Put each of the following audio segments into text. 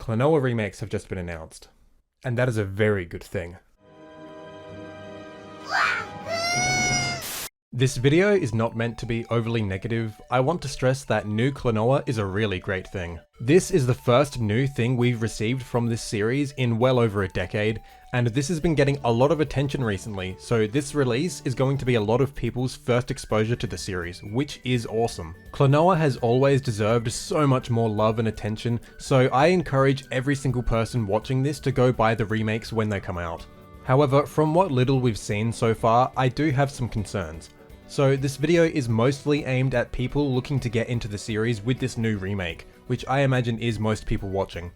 Klonoa remakes have just been announced, and that is a very good thing. This video is not meant to be overly negative. I want to stress that new Klonoa is a really great thing. This is the first new thing we've received from this series in well over a decade, and this has been getting a lot of attention recently, so this release is going to be a lot of people's first exposure to the series, which is awesome. Klonoa has always deserved so much more love and attention, so I encourage every single person watching this to go buy the remakes when they come out. However, from what little we've seen so far, I do have some concerns. So this video is mostly aimed at people looking to get into the series with this new remake, which I imagine is most people watching.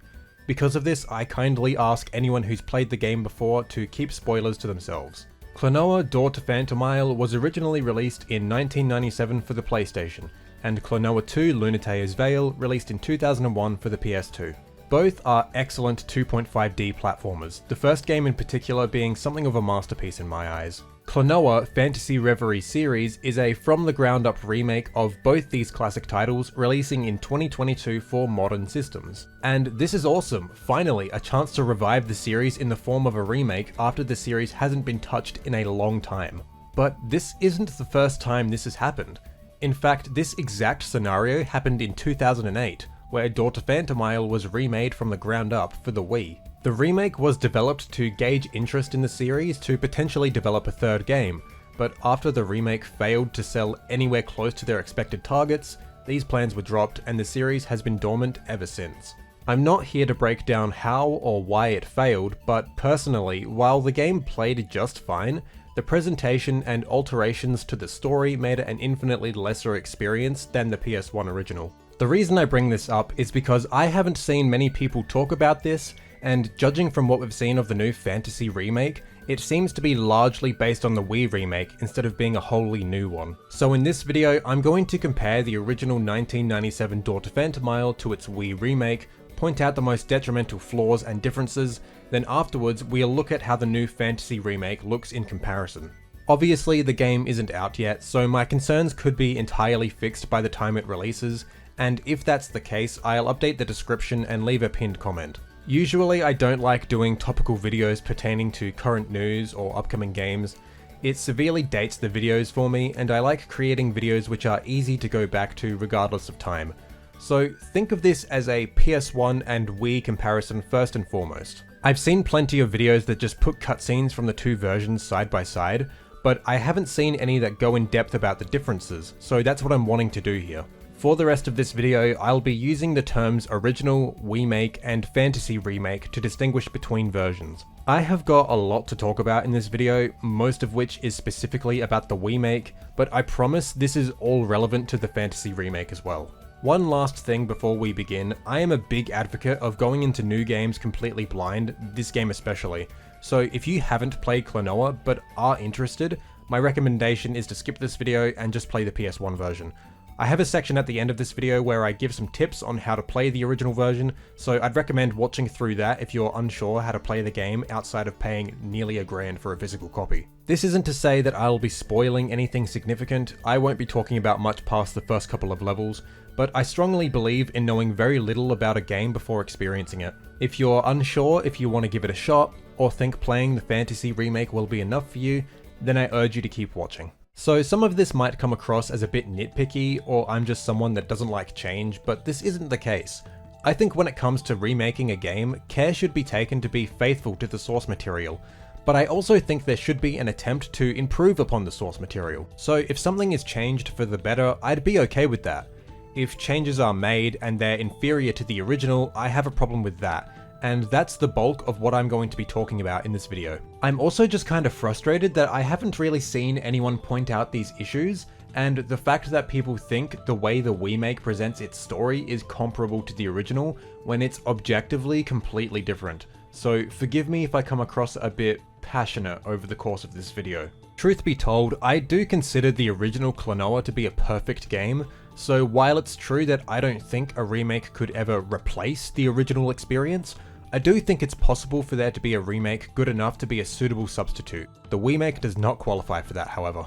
Because of this, I kindly ask anyone who's played the game before to keep spoilers to themselves. Klonoa Door to Phantomile was originally released in 1997 for the PlayStation, and Klonoa 2 Lunatea's Veil released in 2001 for the PS2. Both are excellent 2.5D platformers, the first game in particular being something of a masterpiece in my eyes. Klonoa Phantasy Reverie Series is a from-the-ground-up remake of both these classic titles, releasing in 2022 for modern systems. And this is awesome, finally a chance to revive the series in the form of a remake after the series hasn't been touched in a long time. But this isn't the first time this has happened. In fact, this exact scenario happened in 2008, where Door to Phantomile was remade from the ground up for the Wii. The remake was developed to gauge interest in the series to potentially develop a third game, but after the remake failed to sell anywhere close to their expected targets, these plans were dropped and the series has been dormant ever since. I'm not here to break down how or why it failed, but personally, while the game played just fine, the presentation and alterations to the story made it an infinitely lesser experience than the PS1 original. The reason I bring this up is because I haven't seen many people talk about this, and judging from what we've seen of the new Phantasy remake, it seems to be largely based on the Wii remake instead of being a wholly new one. So in this video, I'm going to compare the original 1997 Door to Phantomile to its Wii remake, point out the most detrimental flaws and differences, then afterwards we'll look at how the new Phantasy remake looks in comparison. Obviously the game isn't out yet, so my concerns could be entirely fixed by the time it releases, and if that's the case, I'll update the description and leave a pinned comment. Usually I don't like doing topical videos pertaining to current news or upcoming games. It severely dates the videos for me, and I like creating videos which are easy to go back to regardless of time. So think of this as a PS1 and Wii comparison first and foremost. I've seen plenty of videos that just put cutscenes from the two versions side by side, but I haven't seen any that go in depth about the differences, so that's what I'm wanting to do here. For the rest of this video, I'll be using the terms original, remake, and fantasy remake to distinguish between versions. I have got a lot to talk about in this video, most of which is specifically about the remake, but I promise this is all relevant to the fantasy remake as well. One last thing before we begin, I am a big advocate of going into new games completely blind, this game especially. So if you haven't played Klonoa but are interested, my recommendation is to skip this video and just play the PS1 version. I have a section at the end of this video where I give some tips on how to play the original version, so I'd recommend watching through that if you're unsure how to play the game outside of paying nearly $1,000 for a physical copy. This isn't to say that I'll be spoiling anything significant, I won't be talking about much past the first couple of levels, but I strongly believe in knowing very little about a game before experiencing it. If you're unsure if you want to give it a shot, or think playing the Phantasy remake will be enough for you, then I urge you to keep watching. So some of this might come across as a bit nitpicky, or I'm just someone that doesn't like change, but this isn't the case. I think when it comes to remaking a game, care should be taken to be faithful to the source material, but I also think there should be an attempt to improve upon the source material. So if something is changed for the better, I'd be okay with that. If changes are made and they're inferior to the original, I have a problem with that. And that's the bulk of what I'm going to be talking about in this video. I'm also just kind of frustrated that I haven't really seen anyone point out these issues, and the fact that people think the way the remake presents its story is comparable to the original, when it's objectively completely different. So forgive me if I come across a bit passionate over the course of this video. Truth be told, I do consider the original Klonoa to be a perfect game, so while it's true that I don't think a remake could ever replace the original experience, I do think it's possible for there to be a remake good enough to be a suitable substitute. The remake does not qualify for that, however.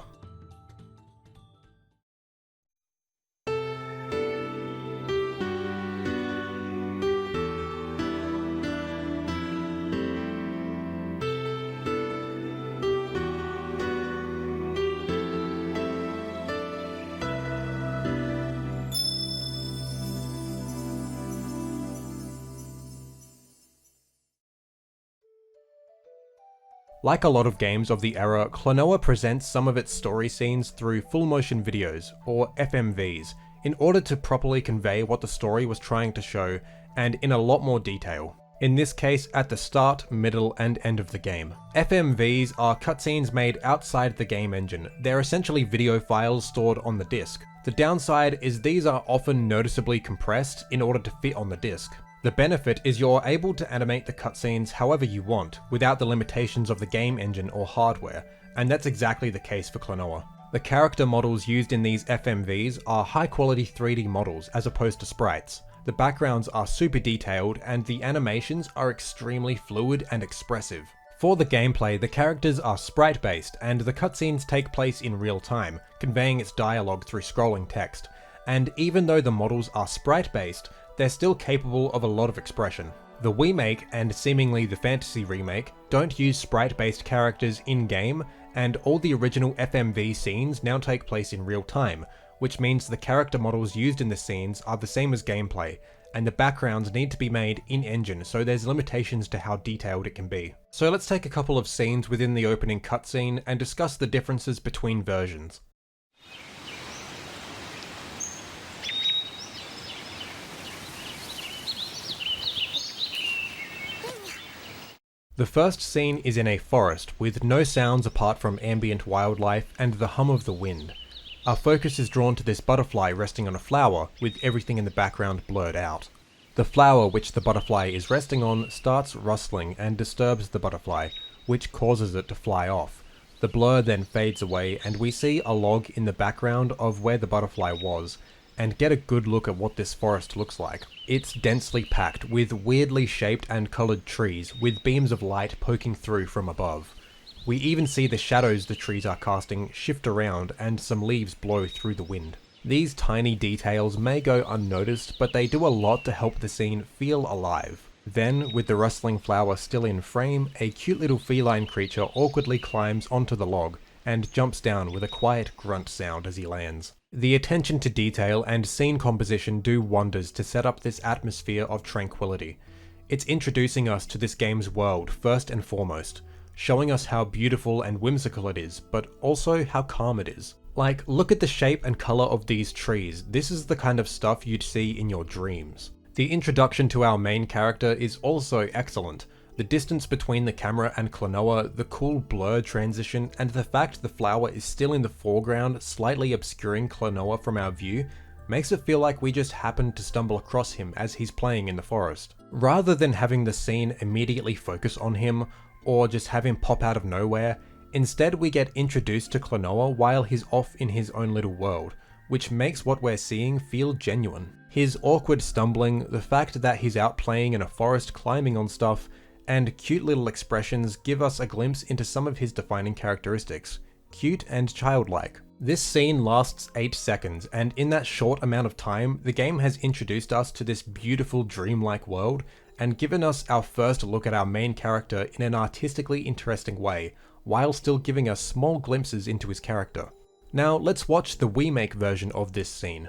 Like a lot of games of the era, Klonoa presents some of its story scenes through full motion videos, or FMVs, in order to properly convey what the story was trying to show, and in a lot more detail. In this case, at the start, middle, and end of the game. FMVs are cutscenes made outside the game engine. They're essentially video files stored on the disc. The downside is these are often noticeably compressed in order to fit on the disc. The benefit is you're able to animate the cutscenes however you want, without the limitations of the game engine or hardware, and that's exactly the case for Klonoa. The character models used in these FMVs are high quality 3D models as opposed to sprites. The backgrounds are super detailed and the animations are extremely fluid and expressive. For the gameplay, the characters are sprite based and the cutscenes take place in real time, conveying its dialogue through scrolling text. And even though the models are sprite based, they're still capable of a lot of expression. The Remake and seemingly the Phantasy Remake don't use sprite based characters in-game, and all the original FMV scenes now take place in real time, which means the character models used in the scenes are the same as gameplay, and the backgrounds need to be made in-engine, so there's limitations to how detailed it can be. So let's take a couple of scenes within the opening cutscene and discuss the differences between versions. The first scene is in a forest, with no sounds apart from ambient wildlife and the hum of the wind. Our focus is drawn to this butterfly resting on a flower, with everything in the background blurred out. The flower which the butterfly is resting on starts rustling and disturbs the butterfly, which causes it to fly off. The blur then fades away and we see a log in the background of where the butterfly was, and get a good look at what this forest looks like. It's densely packed with weirdly shaped and coloured trees, with beams of light poking through from above. We even see the shadows the trees are casting shift around and some leaves blow through the wind. These tiny details may go unnoticed, but they do a lot to help the scene feel alive. Then, with the rustling flower still in frame, a cute little feline creature awkwardly climbs onto the log and jumps down with a quiet grunt sound as he lands. The attention to detail and scene composition do wonders to set up this atmosphere of tranquility. It's introducing us to this game's world first and foremost, showing us how beautiful and whimsical it is, but also how calm it is. Like, look at the shape and colour of these trees. This is the kind of stuff you'd see in your dreams. The introduction to our main character is also excellent. The distance between the camera and Klonoa, the cool blur transition, and the fact the flower is still in the foreground, slightly obscuring Klonoa from our view, makes it feel like we just happened to stumble across him as he's playing in the forest. Rather than having the scene immediately focus on him, or just have him pop out of nowhere, instead we get introduced to Klonoa while he's off in his own little world, which makes what we're seeing feel genuine. His awkward stumbling, the fact that he's out playing in a forest climbing on stuff, and cute little expressions give us a glimpse into some of his defining characteristics. Cute and childlike. This scene lasts 8 seconds, and in that short amount of time, the game has introduced us to this beautiful dreamlike world, and given us our first look at our main character in an artistically interesting way, while still giving us small glimpses into his character. Now let's watch the remake version of this scene.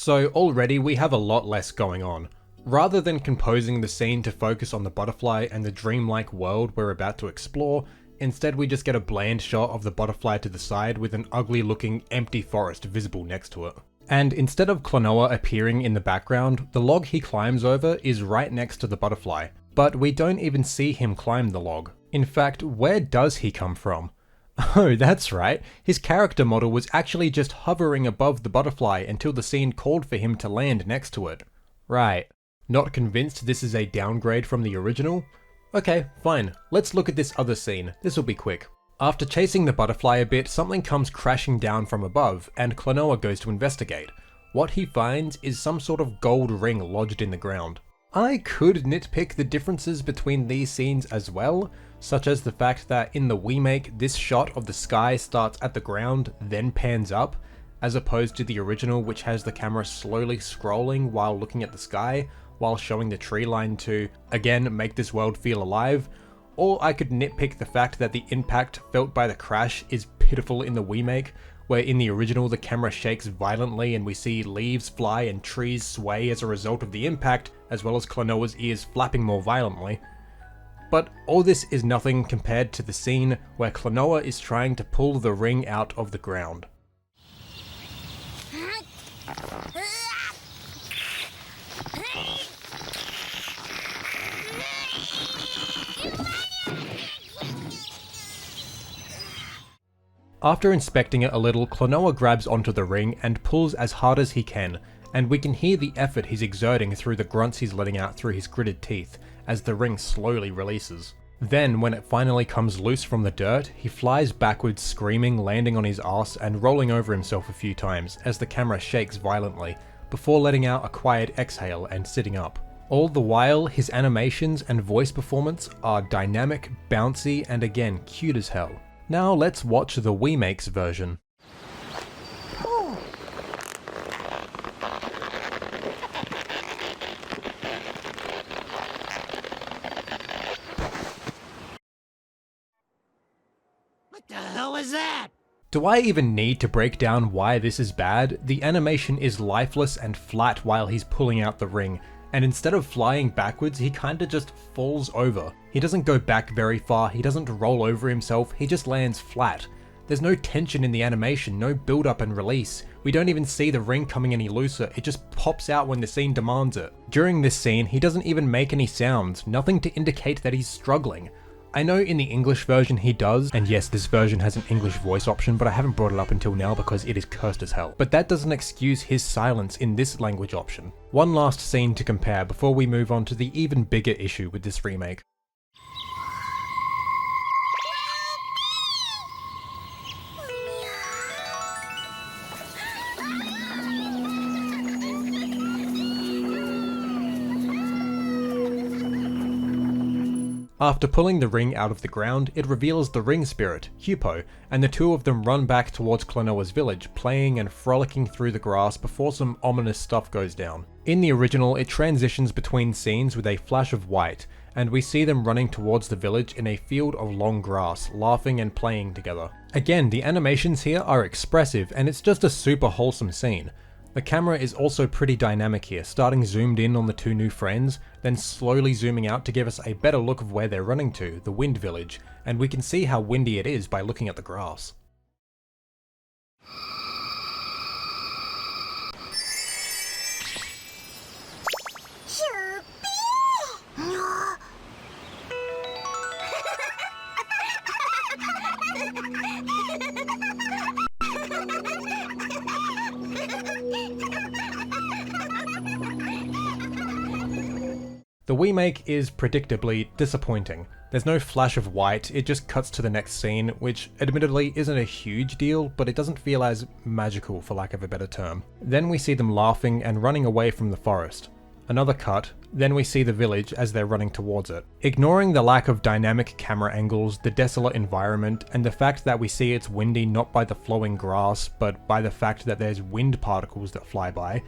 So already we have a lot less going on. Rather than composing the scene to focus on the butterfly and the dreamlike world we're about to explore, instead we just get a bland shot of the butterfly to the side with an ugly looking empty forest visible next to it. And instead of Klonoa appearing in the background, the log he climbs over is right next to the butterfly, but we don't even see him climb the log. In fact, where does he come from? Oh, that's right, his character model was actually just hovering above the butterfly until the scene called for him to land next to it. Right. Not convinced this is a downgrade from the original? Okay, fine. Let's look at this other scene. This will be quick. After chasing the butterfly a bit, something comes crashing down from above, and Klonoa goes to investigate. What he finds is some sort of gold ring lodged in the ground. I could nitpick the differences between these scenes as well, such as the fact that in the remake, this shot of the sky starts at the ground, then pans up, as opposed to the original which has the camera slowly scrolling while looking at the sky, while showing the tree line to, again, make this world feel alive. Or I could nitpick the fact that the impact felt by the crash is pitiful in the remake, where in the original the camera shakes violently and we see leaves fly and trees sway as a result of the impact, as well as Klonoa's ears flapping more violently. But all this is nothing compared to the scene where Klonoa is trying to pull the ring out of the ground. After inspecting it a little, Klonoa grabs onto the ring and pulls as hard as he can, and we can hear the effort he's exerting through the grunts he's letting out through his gritted teeth, as the ring slowly releases. Then, when it finally comes loose from the dirt, he flies backwards screaming, landing on his ass and rolling over himself a few times as the camera shakes violently, before letting out a quiet exhale and sitting up. All the while, his animations and voice performance are dynamic, bouncy, and again, cute as hell. Now let's watch the Remakes version. What the hell is that? Do I even need to break down why this is bad? The animation is lifeless and flat while he's pulling out the ring, and instead of flying backwards, he kinda just falls over. He doesn't go back very far, he doesn't roll over himself, he just lands flat. There's no tension in the animation, no build up and release. We don't even see the ring coming any looser, it just pops out when the scene demands it. During this scene, he doesn't even make any sounds, nothing to indicate that he's struggling. I know in the English version he does, and yes, this version has an English voice option, but I haven't brought it up until now because it is cursed as hell. But that doesn't excuse his silence in this language option. One last scene to compare before we move on to the even bigger issue with this remake. After pulling the ring out of the ground, it reveals the ring spirit, Hupo, and the two of them run back towards Klonoa's village, playing and frolicking through the grass before some ominous stuff goes down. In the original, it transitions between scenes with a flash of white, and we see them running towards the village in a field of long grass, laughing and playing together. Again, the animations here are expressive, and it's just a super wholesome scene. The camera is also pretty dynamic here, starting zoomed in on the two new friends, then slowly zooming out to give us a better look of where they're running to, the wind village, and we can see how windy it is by looking at the grass. The remake is predictably disappointing. There's no flash of white, it just cuts to the next scene, which admittedly isn't a huge deal, but it doesn't feel as magical for lack of a better term. Then we see them laughing and running away from the forest. Another cut, then we see the village as they're running towards it. Ignoring the lack of dynamic camera angles, the desolate environment, and the fact that we see it's windy not by the flowing grass, but by the fact that there's wind particles that fly by,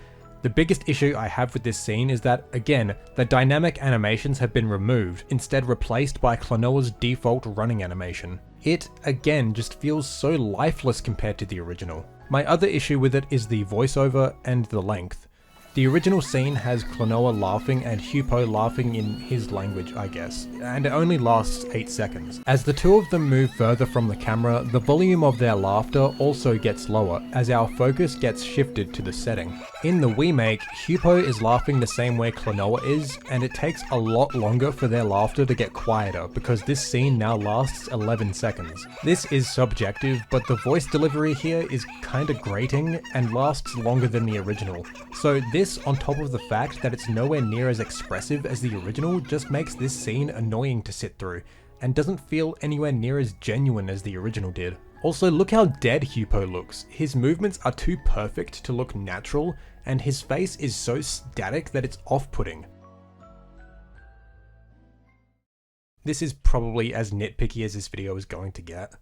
the biggest issue I have with this scene is that, again, the dynamic animations have been removed, instead replaced by Klonoa's default running animation. It, again, just feels so lifeless compared to the original. My other issue with it is the voiceover and the length. The original scene has Klonoa laughing and Hupo laughing in his language, I guess, and it only lasts 8 seconds. As the two of them move further from the camera, the volume of their laughter also gets lower, as our focus gets shifted to the setting. In the remake, Hupo is laughing the same way Klonoa is, and it takes a lot longer for their laughter to get quieter, because this scene now lasts 11 seconds. This is subjective, but the voice delivery here is kinda grating, and lasts longer than the original. So this, on top of the fact that it's nowhere near as expressive as the original, just makes this scene annoying to sit through, and doesn't feel anywhere near as genuine as the original did. Also, look how dead Hupo looks. His movements are too perfect to look natural, and his face is so static that it's off-putting. This is probably as nitpicky as this video is going to get.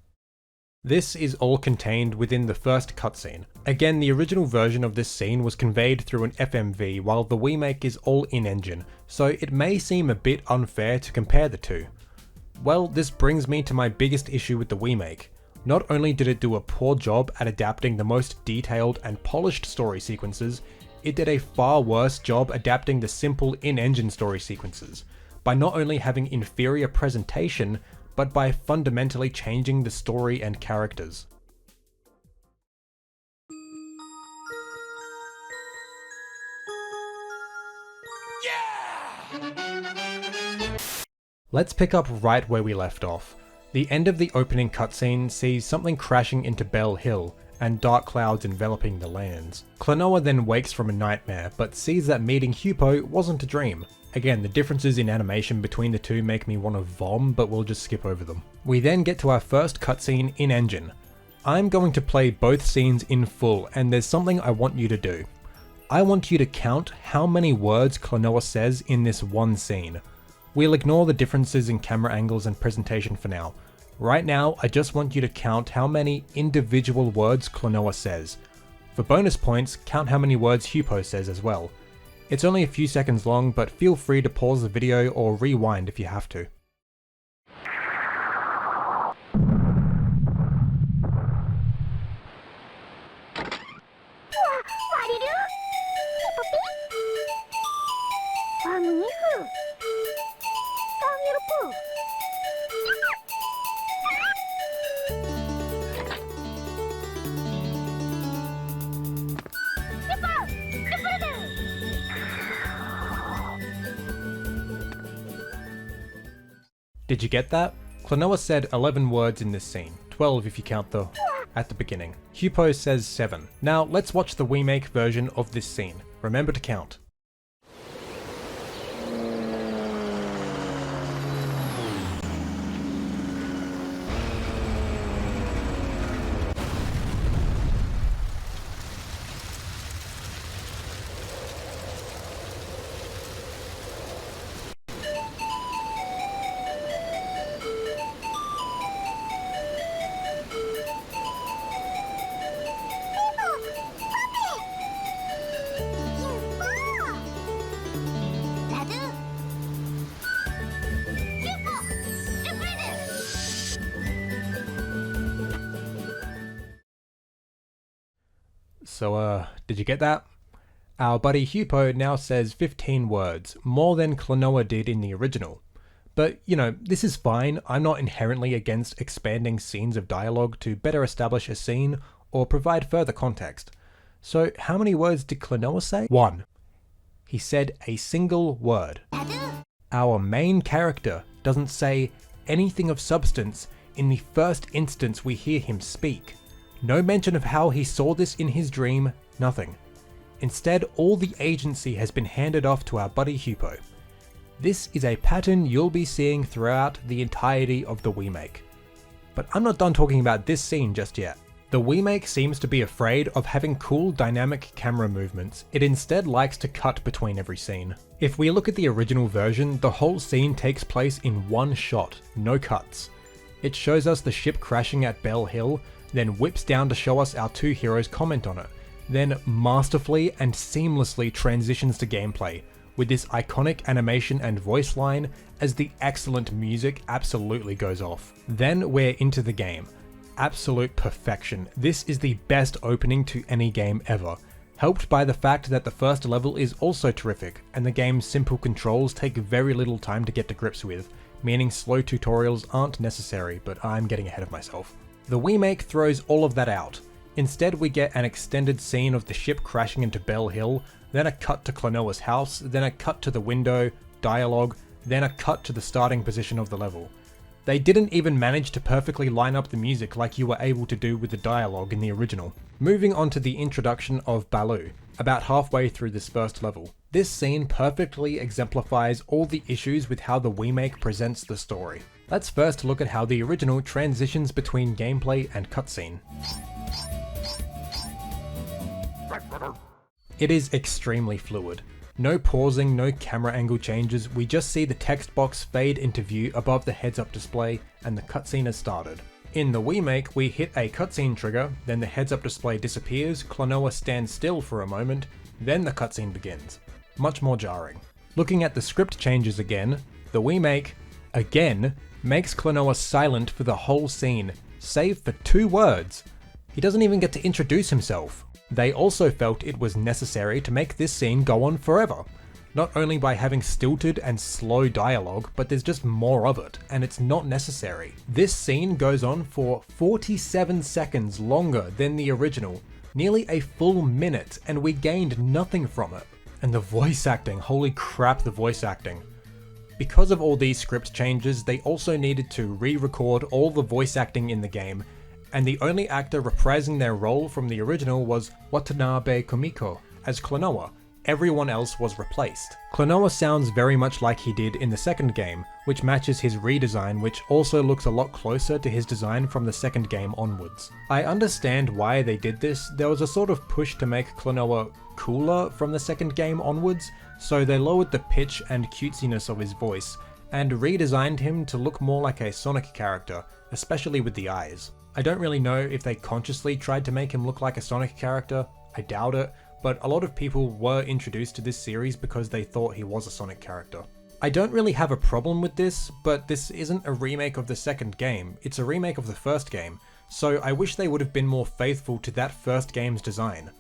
This is all contained within the first cutscene. Again, the original version of this scene was conveyed through an FMV, while the remake is all in-engine, so it may seem a bit unfair to compare the two. Well, this brings me to my biggest issue with the remake. Not only did it do a poor job at adapting the most detailed and polished story sequences, it did a far worse job adapting the simple in-engine story sequences, by not only having inferior presentation, but by fundamentally changing the story and characters. Let's pick up right where we left off. The end of the opening cutscene sees something crashing into Bell Hill, and dark clouds enveloping the lands. Klonoa then wakes from a nightmare, but sees that meeting Hupo wasn't a dream. Again, the differences in animation between the two make me want to vom, but we'll just skip over them. We then get to our first cutscene in-engine. I'm going to play both scenes in full, and there's something I want you to do. I want you to count how many words Klonoa says in this one scene. We'll ignore the differences in camera angles and presentation for now. Right now, I just want you to count how many individual words Klonoa says. For bonus points, count how many words Hupo says as well. It's only a few seconds long, but feel free to pause the video or rewind if you have to. Did you get that? Klonoa said 11 words in this scene, 12 if you count the at the beginning. Hupo says 7. Now let's watch the remake version of this scene. Remember to count. So did you get that? Our buddy Hupo now says 15 words, more than Klonoa did in the original. But, you know, this is fine. I'm not inherently against expanding scenes of dialogue to better establish a scene or provide further context. So how many words did Klonoa say? 1. He said a single word. Our main character doesn't say anything of substance in the first instance we hear him speak. No mention of how he saw this in his dream, nothing. Instead, all the agency has been handed off to our buddy Hupo. This is a pattern you'll be seeing throughout the entirety of the remake. But I'm not done talking about this scene just yet. The remake seems to be afraid of having cool dynamic camera movements. It instead likes to cut between every scene. If we look at the original version, the whole scene takes place in one shot, no cuts. It shows us the ship crashing at Bell Hill, then whips down to show us our two heroes comment on it, then masterfully and seamlessly transitions to gameplay, with this iconic animation and voice line as the excellent music absolutely goes off. Then we're into the game. Absolute perfection. This is the best opening to any game ever, helped by the fact that the first level is also terrific, and the game's simple controls take very little time to get to grips with, meaning slow tutorials aren't necessary, but I'm getting ahead of myself. The remake throws all of that out. Instead, we get an extended scene of the ship crashing into Bell Hill, then a cut to Klonoa's house, then a cut to the window, dialogue, then a cut to the starting position of the level. They didn't even manage to perfectly line up the music like you were able to do with the dialogue in the original. Moving on to the introduction of Baloo, about halfway through this first level. This scene perfectly exemplifies all the issues with how the remake presents the story. Let's first look at how the original transitions between gameplay and cutscene. It is extremely fluid. No pausing, no camera angle changes, we just see the text box fade into view above the heads-up display and the cutscene has started. In the remake, we hit a cutscene trigger, then the heads-up display disappears, Klonoa stands still for a moment, then the cutscene begins. Much more jarring. Looking at the script changes again, the remake, again, makes Klonoa silent for the whole scene, save for 2 words. He doesn't even get to introduce himself. They also felt it was necessary to make this scene go on forever. Not only by having stilted and slow dialogue, but there's just more of it, and it's not necessary. This scene goes on for 47 seconds longer than the original, nearly a full minute, and we gained nothing from it. And the voice acting, holy crap, the voice acting. Because of all these script changes, they also needed to re-record all the voice acting in the game, and the only actor reprising their role from the original was Watanabe Komiko as Klonoa. Everyone else was replaced. Klonoa sounds very much like he did in the second game, which matches his redesign, which also looks a lot closer to his design from the second game onwards. I understand why they did this. There was a sort of push to make Klonoa cooler from the second game onwards, so they lowered the pitch and cutesiness of his voice, and redesigned him to look more like a Sonic character, especially with the eyes. I don't really know if they consciously tried to make him look like a Sonic character, I doubt it, but a lot of people were introduced to this series because they thought he was a Sonic character. I don't really have a problem with this, but this isn't a remake of the second game, it's a remake of the first game, so I wish they would have been more faithful to that first game's design.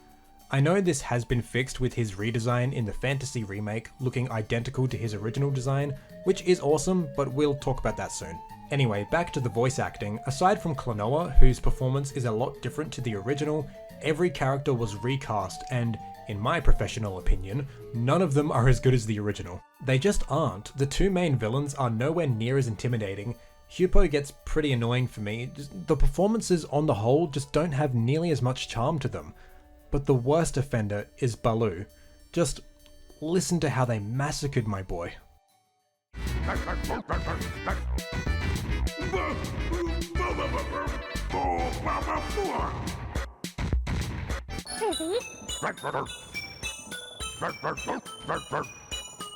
I know this has been fixed with his redesign in the Phantasy remake, looking identical to his original design, which is awesome, but we'll talk about that soon. Anyway, back to the voice acting. Aside from Klonoa, whose performance is a lot different to the original, every character was recast, and in my professional opinion, none of them are as good as the original. They just aren't. The 2 main villains are nowhere near as intimidating. Hupo gets pretty annoying for me. The performances on the whole just don't have nearly as much charm to them. But the worst offender is Baloo. Just listen to how they massacred my boy.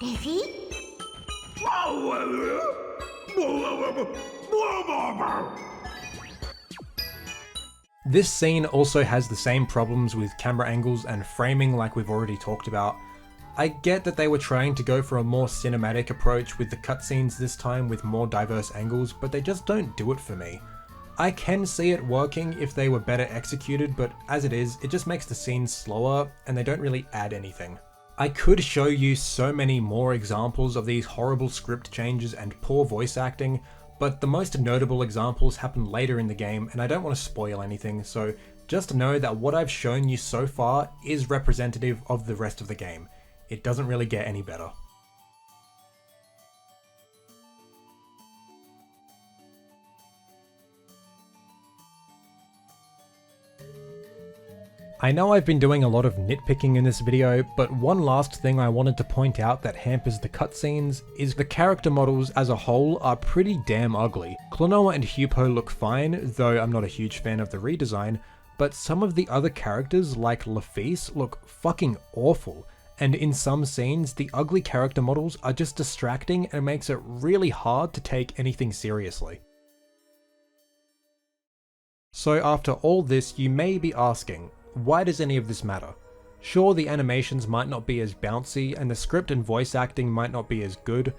Biffy? This scene also has the same problems with camera angles and framing like we've already talked about. I get that they were trying to go for a more cinematic approach with the cutscenes this time with more diverse angles, but they just don't do it for me. I can see it working if they were better executed, but as it is, it just makes the scenes slower and they don't really add anything. I could show you so many more examples of these horrible script changes and poor voice acting, but the most notable examples happen later in the game and I don't want to spoil anything, so just know that what I've shown you so far is representative of the rest of the game. It doesn't really get any better. I know I've been doing a lot of nitpicking in this video, but one last thing I wanted to point out that hampers the cutscenes is the character models as a whole are pretty damn ugly. Klonoa and Hupo look fine, though I'm not a huge fan of the redesign, but some of the other characters like Laphise look fucking awful, and in some scenes the ugly character models are just distracting and makes it really hard to take anything seriously. So after all this, you may be asking, why does any of this matter? Sure, the animations might not be as bouncy and the script and voice acting might not be as good,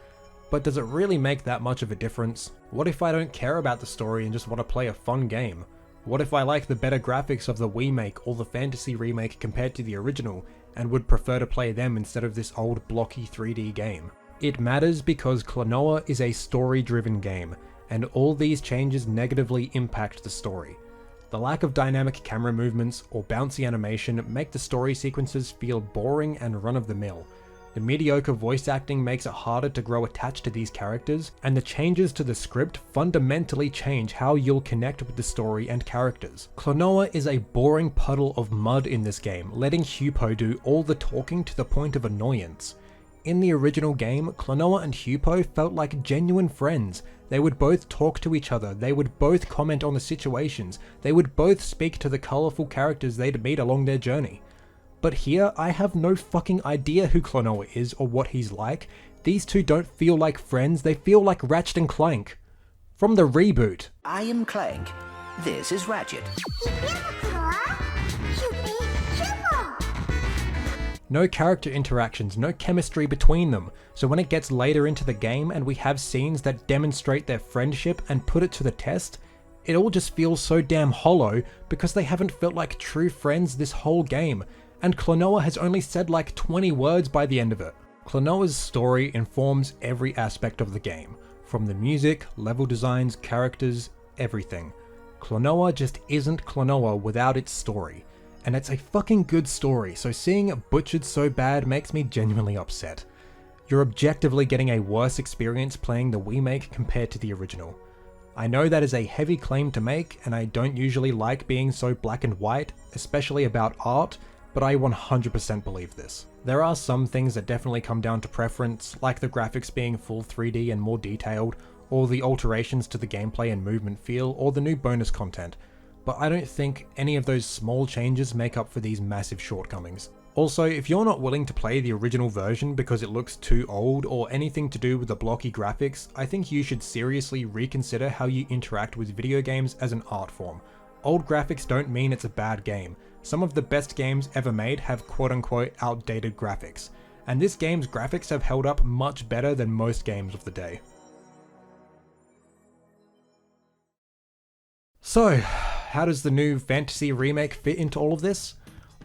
but does it really make that much of a difference? What if I don't care about the story and just want to play a fun game? What if I like the better graphics of the Remake or the Phantasy Remake compared to the original and would prefer to play them instead of this old blocky 3D game? It matters because Klonoa is a story-driven game, and all these changes negatively impact the story. The lack of dynamic camera movements or bouncy animation make the story sequences feel boring and run-of-the-mill. The mediocre voice acting makes it harder to grow attached to these characters, and the changes to the script fundamentally change how you'll connect with the story and characters. Klonoa is a boring puddle of mud in this game, letting Hupo do all the talking to the point of annoyance. In the original game, Klonoa and Hupo felt like genuine friends. They would both talk to each other, they would both comment on the situations, they would both speak to the colourful characters they'd meet along their journey. But here, I have no fucking idea who Klonoa is or what he's like. These two don't feel like friends, they feel like Ratchet and Clank. From the reboot. I am Clank. This is Ratchet. No character interactions, no chemistry between them, so when it gets later into the game and we have scenes that demonstrate their friendship and put it to the test, It all just feels so damn hollow because they haven't felt like true friends this whole game, and Klonoa has only said like 20 words by the end of it. Klonoa's story informs every aspect of the game, from the music, level designs, characters, everything. Klonoa just isn't Klonoa without its story, and it's a fucking good story, so seeing it butchered so bad makes me genuinely upset. You're objectively getting a worse experience playing the remake compared to the original. I know that is a heavy claim to make, and I don't usually like being so black and white, especially about art, but I 100% believe this. There are some things that definitely come down to preference, like the graphics being full 3D and more detailed, or the alterations to the gameplay and movement feel, or the new bonus content, but I don't think any of those small changes make up for these massive shortcomings. Also, if you're not willing to play the original version because it looks too old or anything to do with the blocky graphics, I think you should seriously reconsider how you interact with video games as an art form. Old graphics don't mean it's a bad game. Some of the best games ever made have quote-unquote outdated graphics, and this game's graphics have held up much better than most games of the day. So, how does the new Phantasy remake fit into all of this?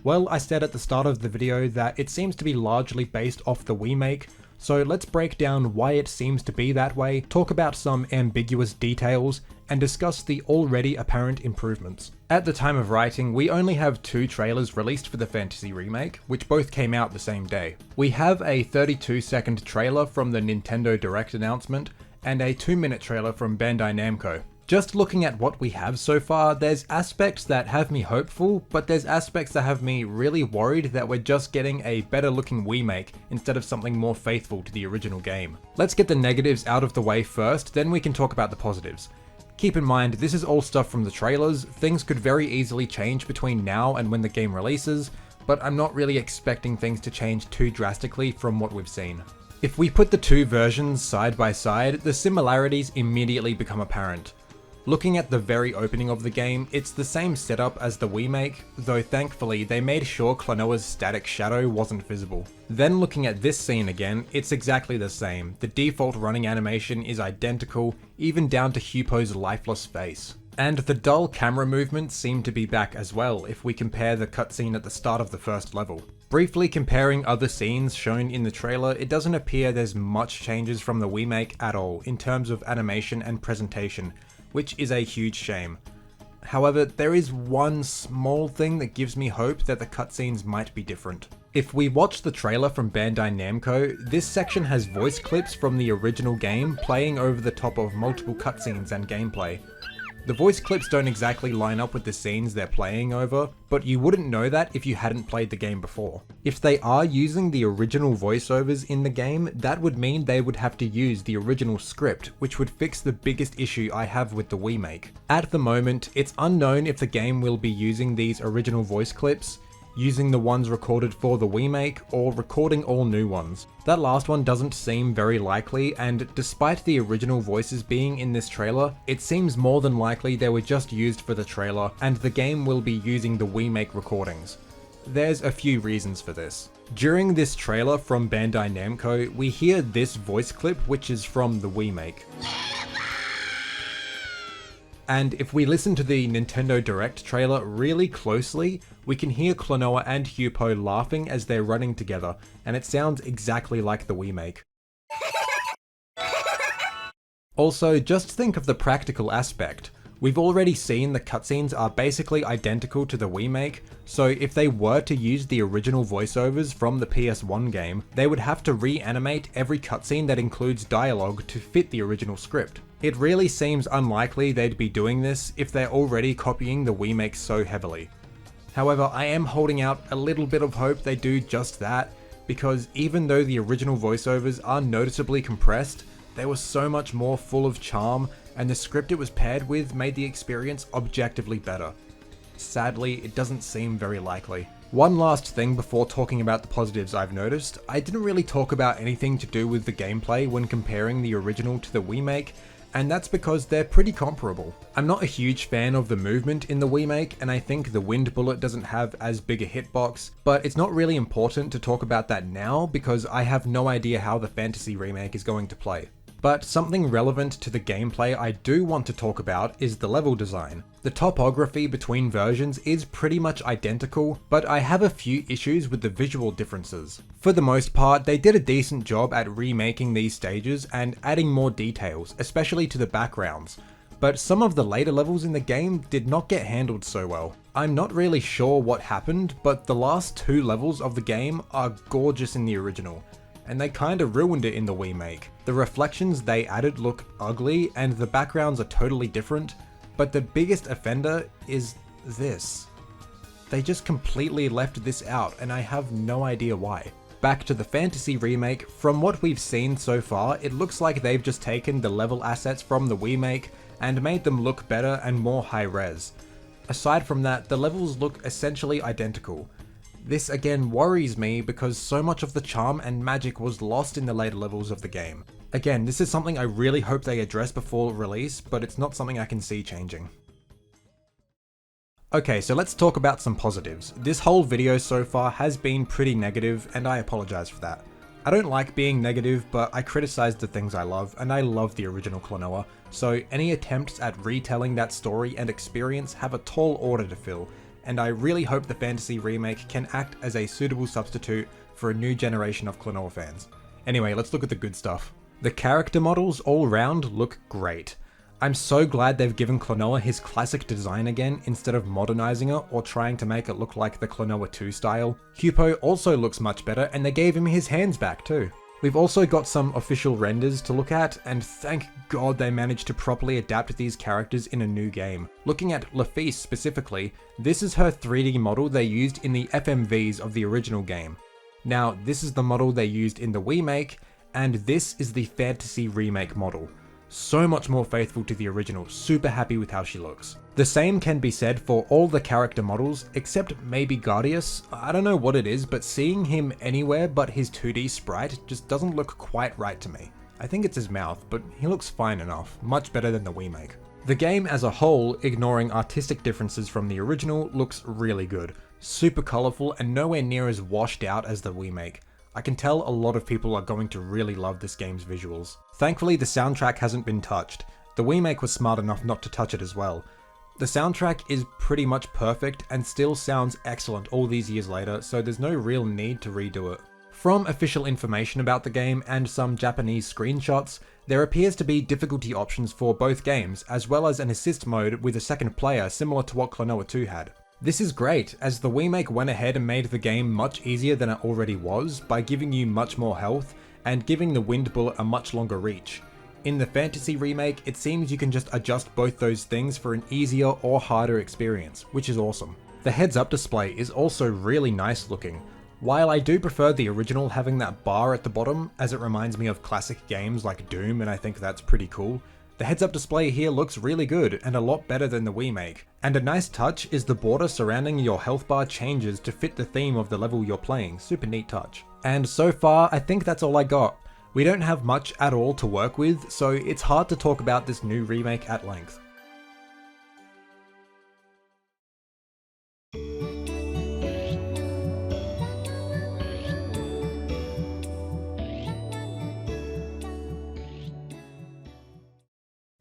Well, I said at the start of the video that it seems to be largely based off the remake, so let's break down why it seems to be that way, talk about some ambiguous details, and discuss the already apparent improvements. At the time of writing, we only have 2 trailers released for the Phantasy remake, which both came out the same day. We have a 32-second trailer from the Nintendo Direct announcement, and a 2-minute trailer from Bandai Namco. Just looking at what we have so far, there's aspects that have me hopeful, but there's aspects that have me really worried that we're just getting a better looking remake instead of something more faithful to the original game. Let's get the negatives out of the way first, then we can talk about the positives. Keep in mind, this is all stuff from the trailers. Things could very easily change between now and when the game releases, but I'm not really expecting things to change too drastically from what we've seen. If we put the 2 versions side by side, the similarities immediately become apparent. Looking at the very opening of the game, it's the same setup as the remake, though thankfully they made sure Klonoa's static shadow wasn't visible. Then looking at this scene again, it's exactly the same. The default running animation is identical, even down to Hupo's lifeless face. And the dull camera movements seem to be back as well if we compare the cutscene at the start of the first level. Briefly comparing other scenes shown in the trailer, it doesn't appear there's much changes from the remake at all in terms of animation and presentation, which is a huge shame. However, there is one small thing that gives me hope that the cutscenes might be different. If we watch the trailer from Bandai Namco, this section has voice clips from the original game playing over the top of multiple cutscenes and gameplay. The voice clips don't exactly line up with the scenes they're playing over, but you wouldn't know that if you hadn't played the game before. If they are using the original voiceovers in the game, that would mean they would have to use the original script, which would fix the biggest issue I have with the remake. At the moment, it's unknown if the game will be using these original voice clips, using the ones recorded for the remake, or recording all new ones. That last one doesn't seem very likely, and despite the original voices being in this trailer, it seems more than likely they were just used for the trailer, and the game will be using the remake recordings. There's a few reasons for this. During this trailer from Bandai Namco, we hear this voice clip which is from the remake. And if we listen to the Nintendo Direct trailer really closely, we can hear Klonoa and Hupo laughing as they're running together, and it sounds exactly like the remake. Also, just think of the practical aspect. We've already seen the cutscenes are basically identical to the remake, so if they were to use the original voiceovers from the PS1 game, they would have to reanimate every cutscene that includes dialogue to fit the original script. It really seems unlikely they'd be doing this if they're already copying the remake so heavily. However, I am holding out a little bit of hope they do just that, because even though the original voiceovers are noticeably compressed, they were so much more full of charm, and the script it was paired with made the experience objectively better. Sadly, it doesn't seem very likely. One last thing before talking about the positives I've noticed, I didn't really talk about anything to do with the gameplay when comparing the original to the remake, and that's because they're pretty comparable. I'm not a huge fan of the movement in the remake, and I think the wind bullet doesn't have as big a hitbox, but it's not really important to talk about that now because I have no idea how the Phantasy remake is going to play. But something relevant to the gameplay I do want to talk about is the level design. The topography between versions is pretty much identical, but I have a few issues with the visual differences. For the most part, they did a decent job at remaking these stages and adding more details, especially to the backgrounds. But some of the later levels in the game did not get handled so well. I'm not really sure what happened, but the last 2 levels of the game are gorgeous in the original, and they kinda ruined it in the remake. The reflections they added look ugly, and the backgrounds are totally different, but the biggest offender is this. They just completely left this out, and I have no idea why. Back to the Phantasy remake, from what we've seen so far, it looks like they've just taken the level assets from the remake and made them look better and more high res. Aside from that, the levels look essentially identical. This again worries me because so much of the charm and magic was lost in the later levels of the game. Again, this is something I really hope they address before release, but it's not something I can see changing. Okay, so let's talk about some positives. This whole video so far has been pretty negative, and I apologize for that. I don't like being negative, but I criticize the things I love, and I love the original Klonoa, so any attempts at retelling that story and experience have a tall order to fill, and I really hope the Phantasy remake can act as a suitable substitute for a new generation of Klonoa fans. Anyway, let's look at the good stuff. The character models all round look great. I'm so glad they've given Klonoa his classic design again instead of modernizing it or trying to make it look like the Klonoa 2 style. Hupo also looks much better, and they gave him his hands back too. We've also got some official renders to look at, and thank God they managed to properly adapt these characters in a new game. Looking at Laphise specifically, this is her 3D model they used in the FMVs of the original game. Now, this is the model they used in the remake, and this is the Phantasy remake model. So much more faithful to the original, super happy with how she looks. The same can be said for all the character models, except maybe Guardius. I don't know what it is, but seeing him anywhere but his 2D sprite just doesn't look quite right to me. I think it's his mouth, but he looks fine enough, much better than the remake. The game as a whole, ignoring artistic differences from the original, looks really good. Super colourful and nowhere near as washed out as the remake. I can tell a lot of people are going to really love this game's visuals. Thankfully, the soundtrack hasn't been touched. The remake was smart enough not to touch it as well. The soundtrack is pretty much perfect and still sounds excellent all these years later, so there's no real need to redo it. From official information about the game and some Japanese screenshots, there appears to be difficulty options for both games, as well as an assist mode with a second player similar to what Klonoa 2 had. This is great, as the remake went ahead and made the game much easier than it already was by giving you much more health and giving the wind bullet a much longer reach. In the Phantasy remake, it seems you can just adjust both those things for an easier or harder experience, which is awesome. The heads-up display is also really nice looking. While I do prefer the original having that bar at the bottom, as it reminds me of classic games like Doom, and I think that's pretty cool, the heads-up display here looks really good and a lot better than the remake. And a nice touch is the border surrounding your health bar changes to fit the theme of the level you're playing, super neat touch. And so far, I think that's all I got. We don't have much at all to work with, so it's hard to talk about this new remake at length.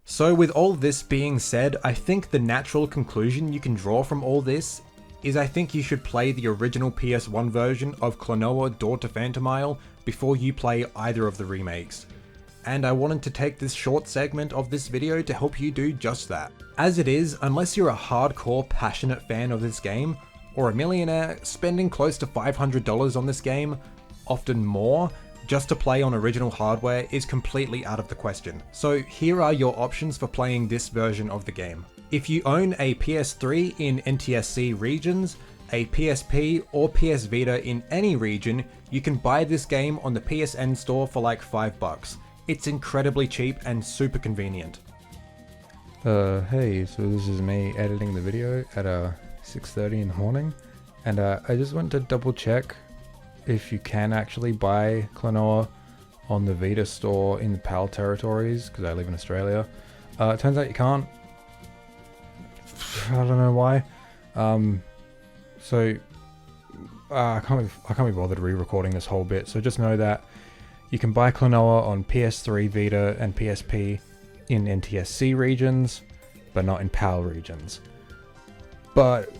So with all this being said, I think the natural conclusion you can draw from all this is I think you should play the original PS1 version of Klonoa Door to Phantomile before you play either of the remakes. And I wanted to take this short segment of this video to help you do just that. As it is, unless you're a hardcore passionate fan of this game, or a millionaire, spending close to $500 on this game, often more, just to play on original hardware is completely out of the question. So here are your options for playing this version of the game. If you own a PS3 in NTSC regions, a PSP or PS Vita in any region, you can buy this game on the PSN store for like $5. It's incredibly cheap and super convenient. Hey, so this is me editing the video at 6:30 in the morning, and I just want to double check if you can actually buy Klonoa on the Vita store in the PAL territories, because I live in Australia. It turns out you can't. I don't know why. So I can't be bothered re-recording this whole bit. So just know that You can buy Klonoa on PS3, Vita, and PSP in NTSC regions, but not in PAL regions. But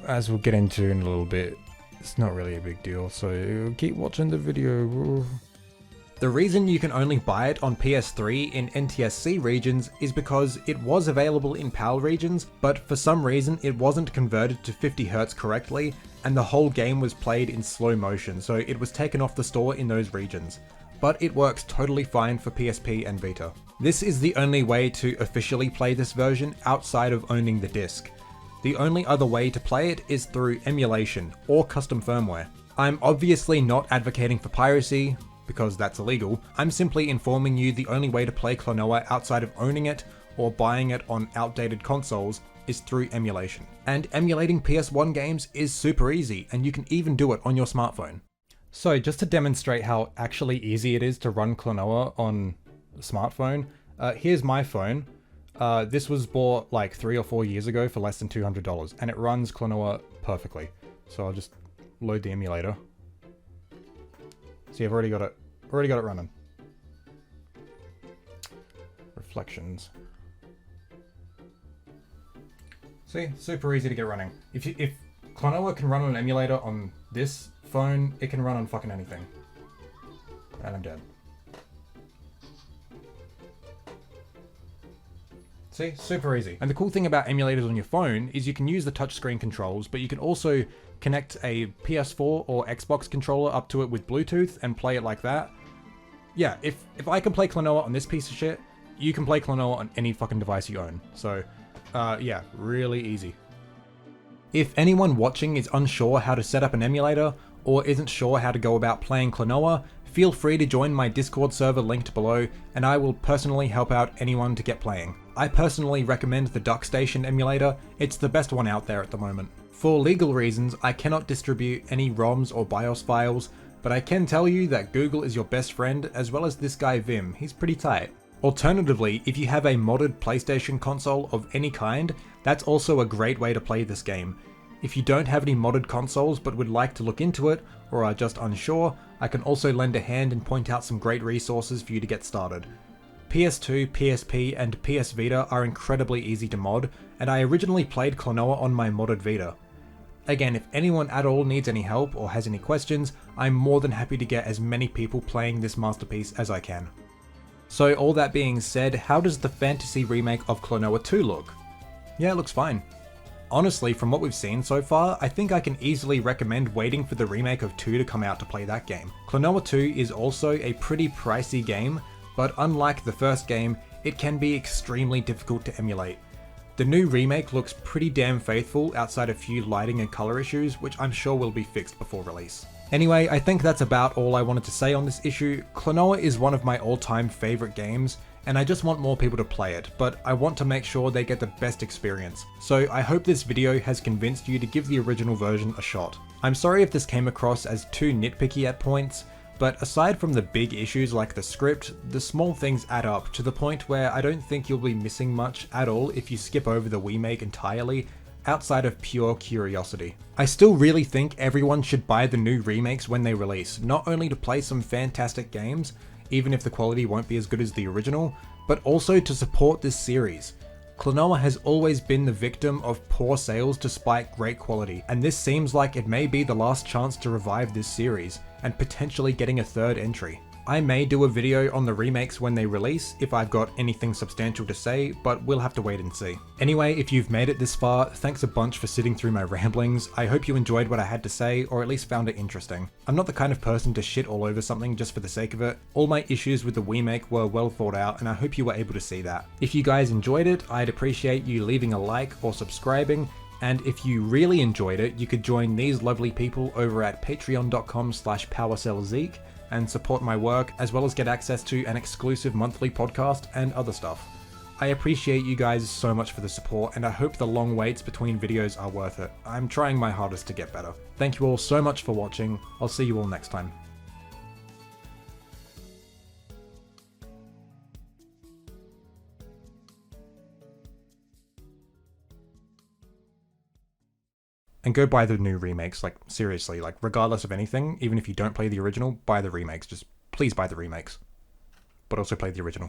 as we'll get into in a little bit, it's not really a big deal, so keep watching the video. The reason you can only buy it on PS3 in NTSC regions is because it was available in PAL regions, but for some reason it wasn't converted to 50Hz correctly, and the whole game was played in slow motion, so it was taken off the store in those regions. But it works totally fine for PSP and Vita. This is the only way to officially play this version outside of owning the disc. The only other way to play it is through emulation or custom firmware. I'm obviously not advocating for piracy, because that's illegal. I'm simply informing you the only way to play Klonoa outside of owning it or buying it on outdated consoles is through emulation. And emulating PS1 games is super easy, and you can even do it on your smartphone. So just to demonstrate how actually easy it is to run Klonoa on a smartphone, here's my phone. This was bought like 3 or 4 years ago for less than $200, and it runs Klonoa perfectly. So I'll just load the emulator. See, I've already got it running. Reflections. See, super easy to get running. If Klonoa can run on an emulator on this phone, it can run on fucking anything. And I'm dead. See, super easy. And the cool thing about emulators on your phone is you can use the touchscreen controls, but you can also connect a PS4 or Xbox controller up to it with Bluetooth and play it like that. Yeah, if I can play Klonoa on this piece of shit, you can play Klonoa on any fucking device you own. So, yeah, really easy. If anyone watching is unsure how to set up an emulator, or isn't sure how to go about playing Klonoa, feel free to join my Discord server linked below, and I will personally help out anyone to get playing. I personally recommend the DuckStation emulator, it's the best one out there at the moment. For legal reasons, I cannot distribute any ROMs or BIOS files, but I can tell you that Google is your best friend, as well as this guy Vim, he's pretty tight. Alternatively, if you have a modded PlayStation console of any kind, that's also a great way to play this game. If you don't have any modded consoles but would like to look into it, or are just unsure, I can also lend a hand and point out some great resources for you to get started. PS2, PSP, and PS Vita are incredibly easy to mod, and I originally played Klonoa on my modded Vita. Again, if anyone at all needs any help or has any questions, I'm more than happy to get as many people playing this masterpiece as I can. So all that being said, how does the Phantasy remake of Klonoa 2 look? Yeah, it looks fine. Honestly, from what we've seen so far, I think I can easily recommend waiting for the remake of 2 to come out to play that game. Klonoa 2 is also a pretty pricey game, but unlike the first game, it can be extremely difficult to emulate. The new remake looks pretty damn faithful outside a few lighting and colour issues, which I'm sure will be fixed before release. Anyway, I think that's about all I wanted to say on this issue. Klonoa is one of my all-time favourite games, and I just want more people to play it, but I want to make sure they get the best experience. So I hope this video has convinced you to give the original version a shot. I'm sorry if this came across as too nitpicky at points, but aside from the big issues like the script, the small things add up to the point where I don't think you'll be missing much at all if you skip over the remake entirely, outside of pure curiosity. I still really think everyone should buy the new remakes when they release, not only to play some fantastic games, even if the quality won't be as good as the original, but also to support this series. Klonoa has always been the victim of poor sales despite great quality, and this seems like it may be the last chance to revive this series, and potentially getting a third entry. I may do a video on the remakes when they release, if I've got anything substantial to say, but we'll have to wait and see. Anyway, if you've made it this far, thanks a bunch for sitting through my ramblings. I hope you enjoyed what I had to say, or at least found it interesting. I'm not the kind of person to shit all over something just for the sake of it. All my issues with the remake were well thought out, and I hope you were able to see that. If you guys enjoyed it, I'd appreciate you leaving a like or subscribing, and if you really enjoyed it, you could join these lovely people over at patreon.com/PowercellZeke and support my work, as well as get access to an exclusive monthly podcast and other stuff. I appreciate you guys so much for the support, and I hope the long waits between videos are worth it. I'm trying my hardest to get better. Thank you all so much for watching. I'll see you all next time. And go buy the new remakes, like seriously, like regardless of anything, even if you don't play the original, buy the remakes, just please buy the remakes. But also play the original.